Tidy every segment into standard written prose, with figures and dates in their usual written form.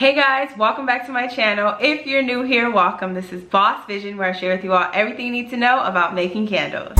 Hey guys, welcome back to my channel. If you're new here, welcome. This is Boss Vision, where I share with you all everything you need to know about making candles.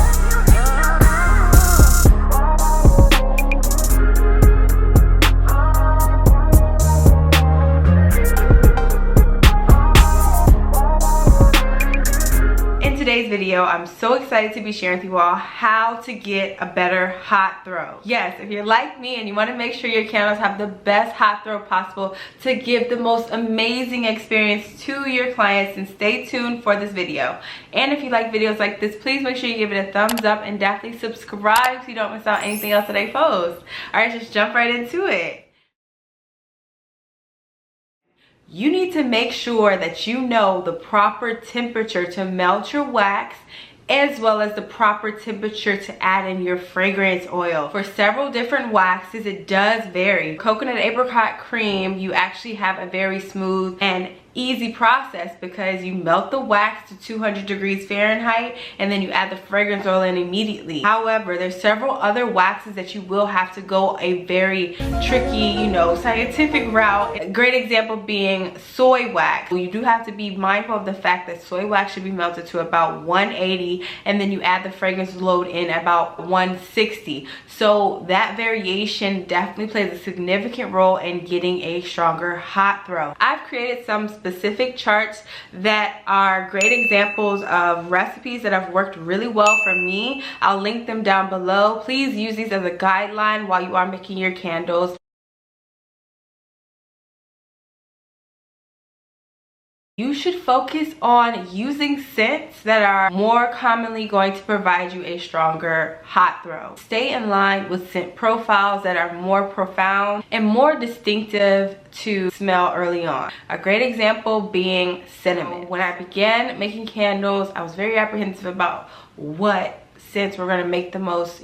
In today's video, I'm so excited to be sharing with you all how to get a better hot throw. Yes, if you're like me and you want to make sure your candles have the best hot throw possible to give the most amazing experience to your clients, then stay tuned for this video. And if you like videos like this, please make sure you give it a thumbs up and definitely subscribe so you don't miss out anything else that I post. Alright, just jump right into it. You need to make sure that you know the proper temperature to melt your wax, as well as the proper temperature to add in your fragrance oil. For several different waxes, it does vary. Coconut apricot cream, you actually have a very smooth and easy process because you melt the wax to 200 degrees Fahrenheit and then you add the fragrance oil in immediately. However, there's several other waxes that you will have to go a very tricky, scientific route. A great example being soy wax. You do have to be mindful of the fact that soy wax should be melted to about 180 and then you add the fragrance load in about 160. So that variation definitely plays a significant role in getting a stronger hot throw. I've created some specific charts that are great examples of recipes that have worked really well for me. I'll link them down below. Please use these as a guideline while you are making your candles. You should focus on using scents that are more commonly going to provide you a stronger hot throw. Stay in line with scent profiles that are more profound and more distinctive to smell early on. A great example being cinnamon. When I began making candles, I was very apprehensive about what scents were going to make the most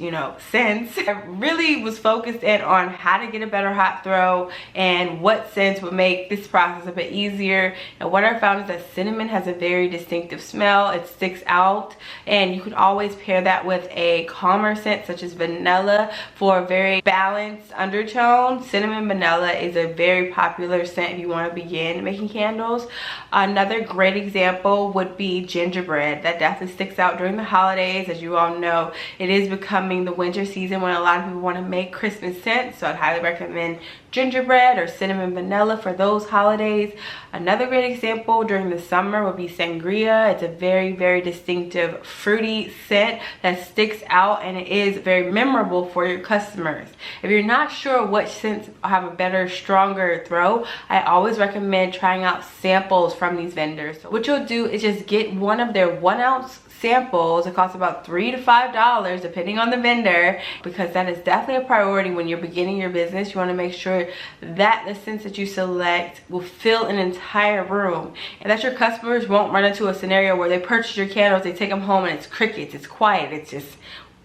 sense. I really was focused in on how to get a better hot throw and what scents would make this process a bit easier. And what I found is that cinnamon has a very distinctive smell. It sticks out, and you can always pair that with a calmer scent such as vanilla for a very balanced undertone. Cinnamon vanilla is a very popular scent if you want to begin making candles. Another great example would be gingerbread. That definitely sticks out during the holidays. As you all know, it is becoming the winter season when a lot of people want to make Christmas scents, so I'd highly recommend gingerbread or cinnamon vanilla for those holidays. Another great example during the summer would be sangria. It's a very distinctive fruity scent that sticks out and it is very memorable for your customers. If you're not sure what scents have a better, stronger throw, I always recommend trying out samples from these vendors. So what you'll do is just get one of their 1 ounce samples. It costs about $3 to $5 depending on the vendor, because that is definitely a priority when you're beginning your business. You want to make sure that the scents that you select will fill an entire room and that your customers won't run into a scenario where they purchase your candles, they take them home and it's crickets, it's quiet, it's just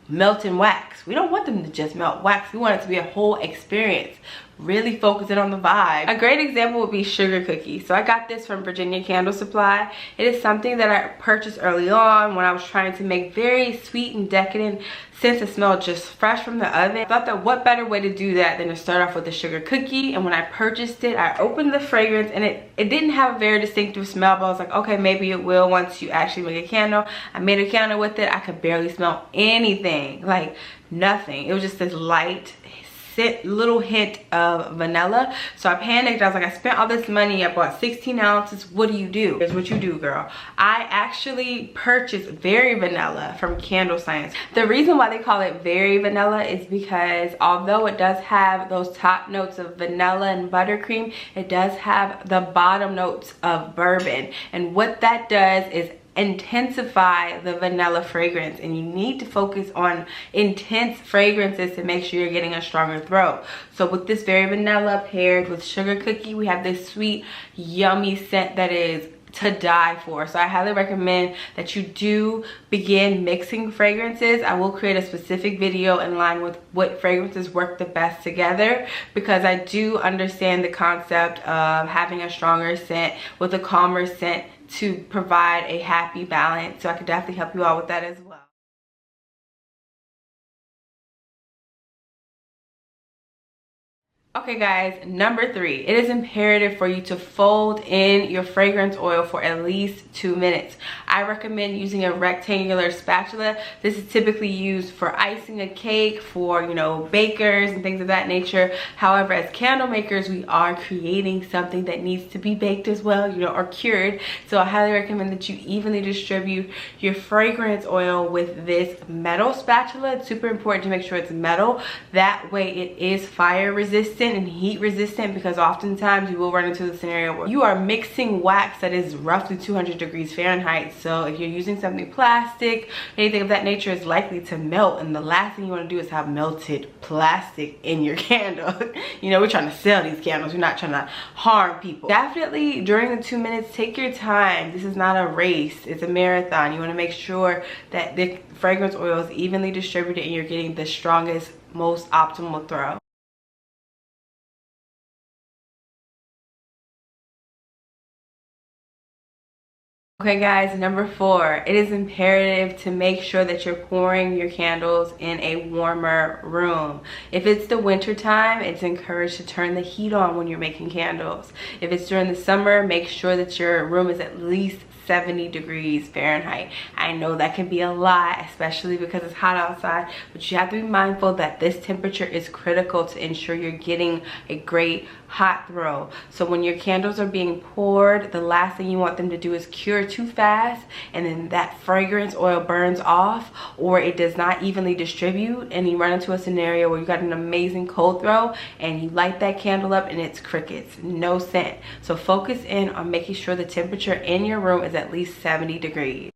melting wax. We don't want them to just melt wax. We want it to be a whole experience. Really focusing on the vibe. A great example would be sugar cookies. So I got this from Virginia Candle Supply. It is something that I purchased early on when I was trying to make very sweet and decadent scents that smell just fresh from the oven. I thought that what better way to do that than to start off with a sugar cookie. And when I purchased it, I opened the fragrance and it didn't have a very distinctive smell, but I was like, okay, maybe it will once you actually make a candle. I made a candle with it. I could barely smell anything, like nothing. It was just this light little hint of vanilla. So I panicked. I was like, I spent all this money, I bought 16 ounces. What do you do? Here's what you do, girl. I actually purchased Very Vanilla from Candle Science. The reason why they call it Very Vanilla is because although it does have those top notes of vanilla and buttercream, it does have the bottom notes of bourbon. And what that does is intensify the vanilla fragrance, and you need to focus on intense fragrances to make sure you're getting a stronger throw. So with this Very Vanilla paired with sugar cookie, we have this sweet yummy scent that is to die for. So I highly recommend that you do begin mixing fragrances. I will create a specific video in line with what fragrances work the best together, because I do understand the concept of having a stronger scent with a calmer scent to provide a happy balance. So I could definitely help you out with that as well. Okay guys, number 3, it is imperative for you to fold in your fragrance oil for at least 2 minutes. I recommend using a rectangular spatula. This is typically used for icing a cake, for, you know, bakers and things of that nature. However, as candle makers, we are creating something that needs to be baked as well, you know, or cured. So I highly recommend that you evenly distribute your fragrance oil with this metal spatula. It's super important to make sure it's metal. That way it is fire resistant and heat resistant, because oftentimes you will run into the scenario where you are mixing wax that is roughly 200 degrees Fahrenheit. So if you're using something plastic, anything of that nature is likely to melt, and the last thing you want to do is have melted plastic in your candle. You know, we're trying to sell these candles, we're not trying to harm people. Definitely during the 2 minutes, take your time. This is not a race, it's a marathon. You want to make sure that the fragrance oil is evenly distributed and you're getting the strongest, most optimal throw. Okay guys, number 4, it is imperative to make sure that you're pouring your candles in a warmer room. If it's the winter time, it's encouraged to turn the heat on when you're making candles. If it's during the summer, make sure that your room is at least 70 degrees Fahrenheit. I know that can be a lot, especially because it's hot outside, but you have to be mindful that this temperature is critical to ensure you're getting a great hot throw. So when your candles are being poured, the last thing you want them to do is cure too fast, and then that fragrance oil burns off, or it does not evenly distribute, and you run into a scenario where you got an amazing cold throw and you light that candle up and it's crickets, no scent. So focus in on making sure the temperature in your room is at least 70 degrees.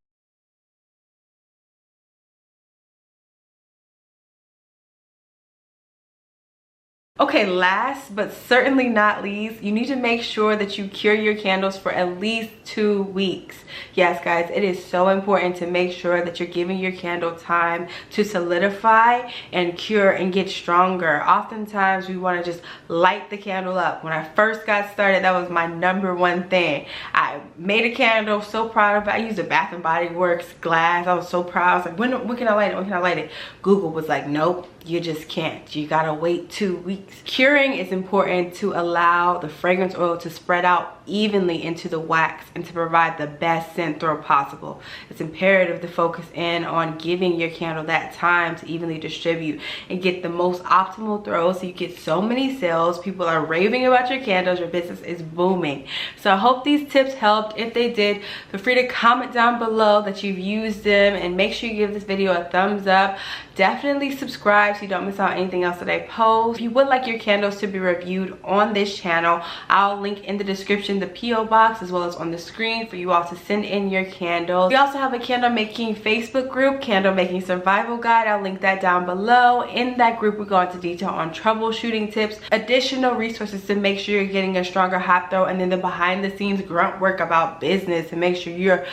Okay, last but certainly not least, you need to make sure that you cure your candles for at least 2 weeks. Yes, guys, it is so important to make sure that you're giving your candle time to solidify and cure and get stronger. Oftentimes, we want to just light the candle up. When I first got started, that was my #1 thing. I made a candle, so proud of it. I used a Bath and Body Works glass. I was so proud. I was like, when can I light it? When can I light it? Google was like, nope, you just can't. You gotta wait 2 weeks. Curing is important to allow the fragrance oil to spread out evenly into the wax and to provide the best scent throw possible. It's imperative to focus in on giving your candle that time to evenly distribute and get the most optimal throw, so you get so many sales. People are raving about your candles, your business is booming. So I hope these tips helped. If they did, feel free to comment down below that you've used them, and make sure you give this video a thumbs up. Definitely subscribe so you don't miss out on anything else that I post. If you would like your candles to be reviewed on this channel, I'll link in the description the PO box as well as on the screen for you all to send in your candles. We also have a candle making Facebook group, Candle Making Survival Guide. I'll link that down below. In that group, we go into detail on troubleshooting tips, additional resources to make sure you're getting a stronger hot throw, and then the behind the scenes grunt work about business to make sure you're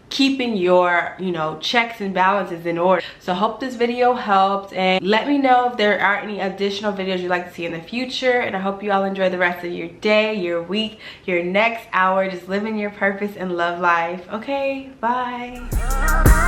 keeping your, you know, checks and balances in order. So I hope this video helped, and let me know if there are any additional videos you'd like to see in the future. And I hope you all enjoy the rest of your day, your week, your next hour, just living your purpose and love life. Okay, bye.